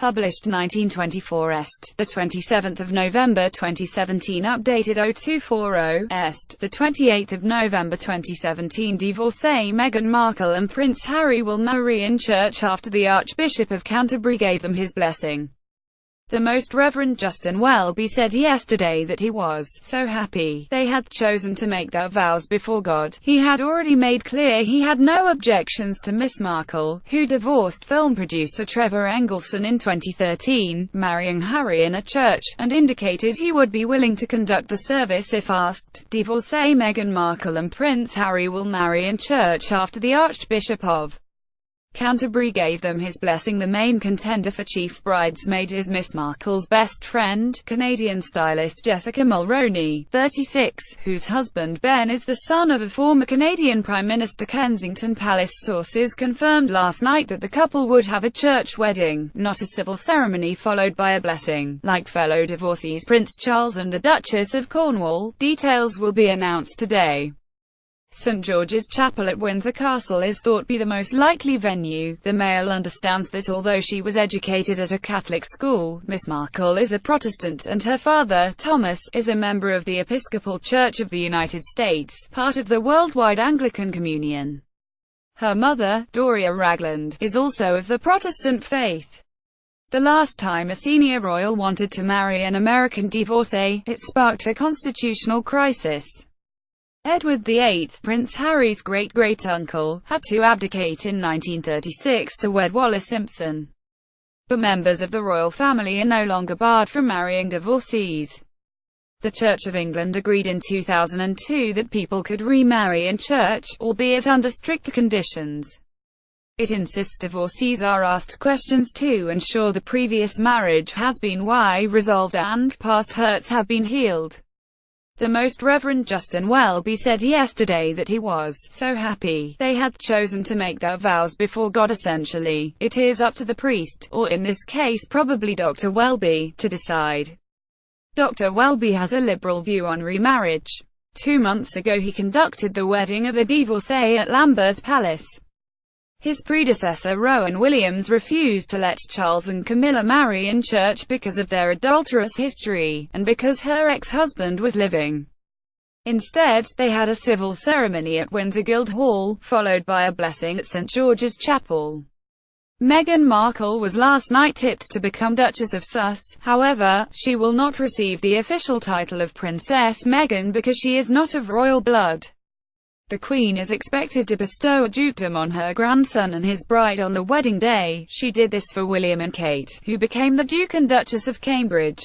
published 1924 est. The 27th of November 2017 updated 0240 est. The 28th of November 2017 Divorcee Meghan Markle and Prince Harry will marry in church after the Archbishop of Canterbury gave them his blessing. The Most Reverend Justin Welby said yesterday that he was so happy they had chosen to make their vows before God. He had already made clear he had no objections to Miss Markle, who divorced film producer Trevor Engelson in 2013, marrying Harry in a church, and indicated he would be willing to conduct the service if asked. Divorcee Meghan Markle and Prince Harry will marry in church after the Archbishop of Canterbury gave them his blessing. The main contender for chief bridesmaid is Miss Markle's best friend, Canadian stylist Jessica Mulroney, 36, whose husband Ben is the son of a former Canadian Prime Minister. Kensington Palace sources confirmed last night that the couple would have a church wedding, not a civil ceremony followed by a blessing. Like fellow divorcees Prince Charles and the Duchess of Cornwall, details will be announced today. St George's Chapel at Windsor Castle is thought to be the most likely venue. The Mail understands that although she was educated at a Catholic school, Miss Markle is a Protestant and her father, Thomas, is a member of the Episcopal Church of the United States, part of the worldwide Anglican Communion. Her mother, Doria Ragland, is also of the Protestant faith. The last time a senior royal wanted to marry an American divorcee, it sparked a constitutional crisis. Edward VIII, Prince Harry's great-great-uncle, had to abdicate in 1936 to wed Wallis Simpson. But members of the royal family are no longer barred from marrying divorcees. The Church of England agreed in 2002 that people could remarry in church, albeit under strict conditions. It insists divorcees are asked questions to ensure the previous marriage has been resolved and past hurts have been healed. The Most Reverend Justin Welby said yesterday that he was so happy they had chosen to make their vows before God. Essentially, it is up to the priest, or in this case probably Dr. Welby, to decide. Dr. Welby has a liberal view on remarriage. 2 months ago he conducted the wedding of a divorcee at Lambeth Palace. His predecessor Rowan Williams refused to let Charles and Camilla marry in church because of their adulterous history, and because her ex-husband was living. Instead, they had a civil ceremony at Windsor Guildhall, followed by a blessing at St George's Chapel. Meghan Markle was last night tipped to become Duchess of Sussex. However, she will not receive the official title of Princess Meghan because she is not of royal blood. The Queen is expected to bestow a dukedom on her grandson and his bride on the wedding day. She did this for William and Kate, who became the Duke and Duchess of Cambridge.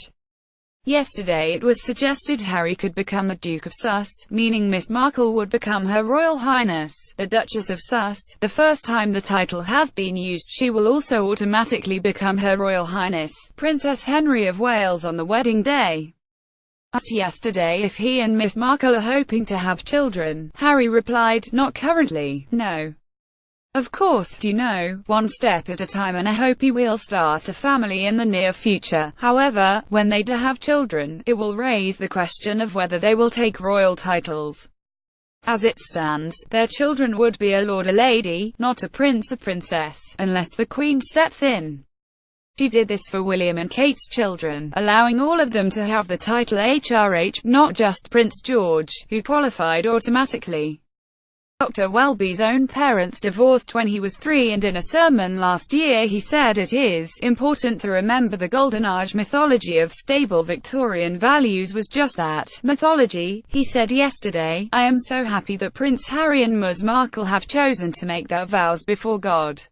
Yesterday it was suggested Harry could become the Duke of Sussex, meaning Miss Markle would become Her Royal Highness, the Duchess of Sussex. The first time the title has been used, she will also automatically become Her Royal Highness, Princess Henry of Wales on the wedding day. Asked yesterday if he and Miss Markle are hoping to have children, Harry replied, "Not currently, no. Of course, you know, one step at a time, and I hope he will start a family in the near future. However, when they do have children, it will raise the question of whether they will take royal titles. As it stands, their children would be a lord or lady, not a prince or princess, unless the Queen steps in." She did this for William and Kate's children, allowing all of them to have the title HRH, not just Prince George, who qualified automatically. Dr. Welby's own parents divorced when he was 3, and in a sermon last year he said it is important to remember the Golden Age mythology of stable Victorian values was just that, mythology. He said yesterday, "I am so happy that Prince Harry and Ms. Markle have chosen to make their vows before God.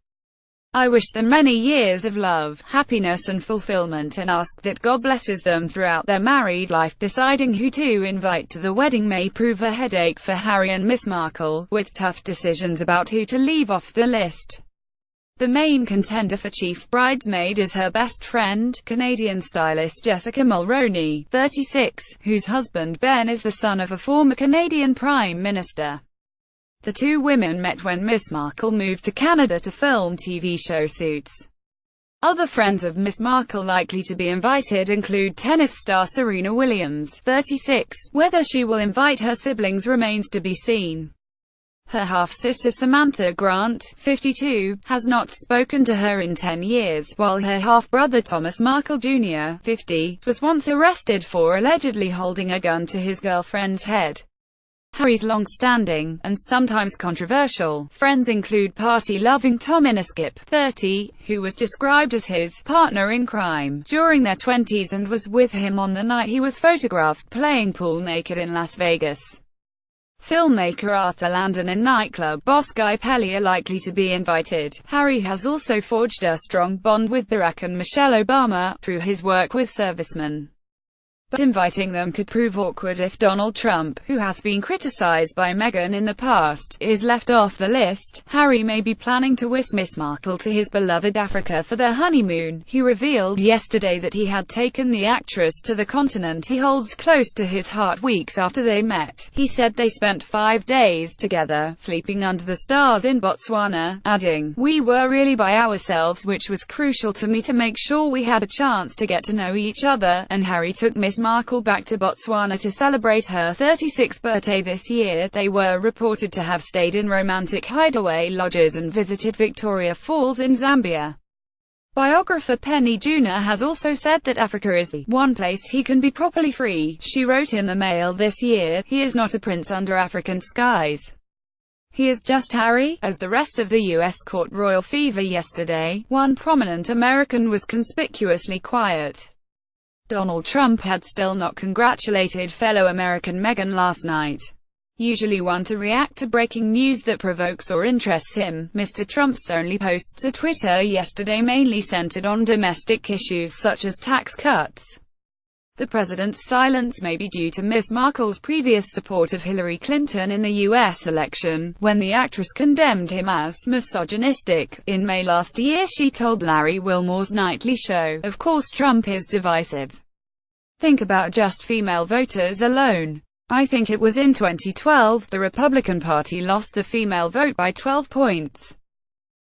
I wish them many years of love, happiness and fulfillment, and ask that God blesses them throughout their married life." Deciding who to invite to the wedding may prove a headache for Harry and Miss Markle, with tough decisions about who to leave off the list. The main contender for chief bridesmaid is her best friend, Canadian stylist Jessica Mulroney, 36, whose husband Ben is the son of a former Canadian Prime Minister. The two women met when Miss Markle moved to Canada to film TV show Suits. Other friends of Miss Markle likely to be invited include tennis star Serena Williams, 36. Whether she will invite her siblings remains to be seen. Her half-sister Samantha Grant, 52, has not spoken to her in 10 years, while her half-brother Thomas Markle Jr., 50, was once arrested for allegedly holding a gun to his girlfriend's head. Harry's long-standing, and sometimes controversial, friends include party-loving Tom Inniskip, 30, who was described as his partner in crime during their 20s and was with him on the night he was photographed playing pool naked in Las Vegas. Filmmaker Arthur Landon and nightclub boss Guy Pelly are likely to be invited. Harry has also forged a strong bond with Barack and Michelle Obama, through his work with servicemen. But inviting them could prove awkward if Donald Trump, who has been criticized by Meghan in the past, is left off the list. Harry may be planning to whisk Miss Markle to his beloved Africa for their honeymoon. He revealed yesterday that he had taken the actress to the continent he holds close to his heart weeks after they met. He said they spent 5 days together, sleeping under the stars in Botswana, adding, "We were really by ourselves, which was crucial to me to make sure we had a chance to get to know each other," and Harry took Miss Markle back to Botswana to celebrate her 36th birthday this year. They were reported to have stayed in romantic hideaway lodges and visited Victoria Falls in Zambia. Biographer Penny Junor has also said that Africa is the one place he can be properly free. She wrote in the Mail this year, "He is not a prince under African skies. He is just Harry." As the rest of the US caught royal fever yesterday, one prominent American was conspicuously quiet. Donald Trump had still not congratulated fellow American Meghan last night. Usually one to react to breaking news that provokes or interests him, Mr. Trump's only posts to Twitter yesterday mainly centered on domestic issues such as tax cuts. The president's silence may be due to Miss Markle's previous support of Hillary Clinton in the U.S. election, when the actress condemned him as misogynistic. In May last year she told Larry Wilmore's nightly show, "Of course Trump is divisive. Think about just female voters alone. I think it was in 2012, the Republican Party lost the female vote by 12 points.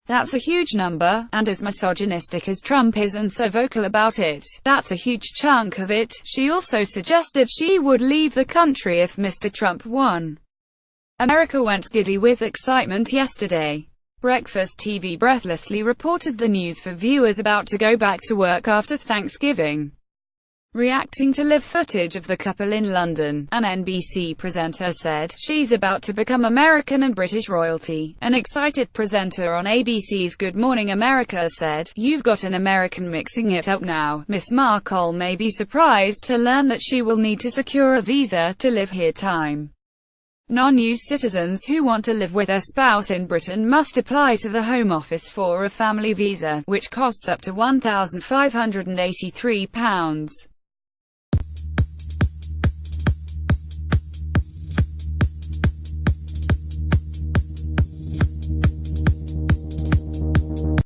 That's a huge number, and as misogynistic as Trump is and so vocal about it, that's a huge chunk of it." She also suggested she would leave the country if Mr. Trump won. America went giddy with excitement yesterday. Breakfast TV breathlessly reported the news for viewers about to go back to work after Thanksgiving. Reacting to live footage of the couple in London, an NBC presenter said, "She's about to become American and British royalty." An excited presenter on ABC's Good Morning America said, "You've got an American mixing it up now." Miss Markle may be surprised to learn that she will need to secure a visa to live here time. Non-EU citizens who want to live with their spouse in Britain must apply to the Home Office for a family visa, which costs up to £1,583.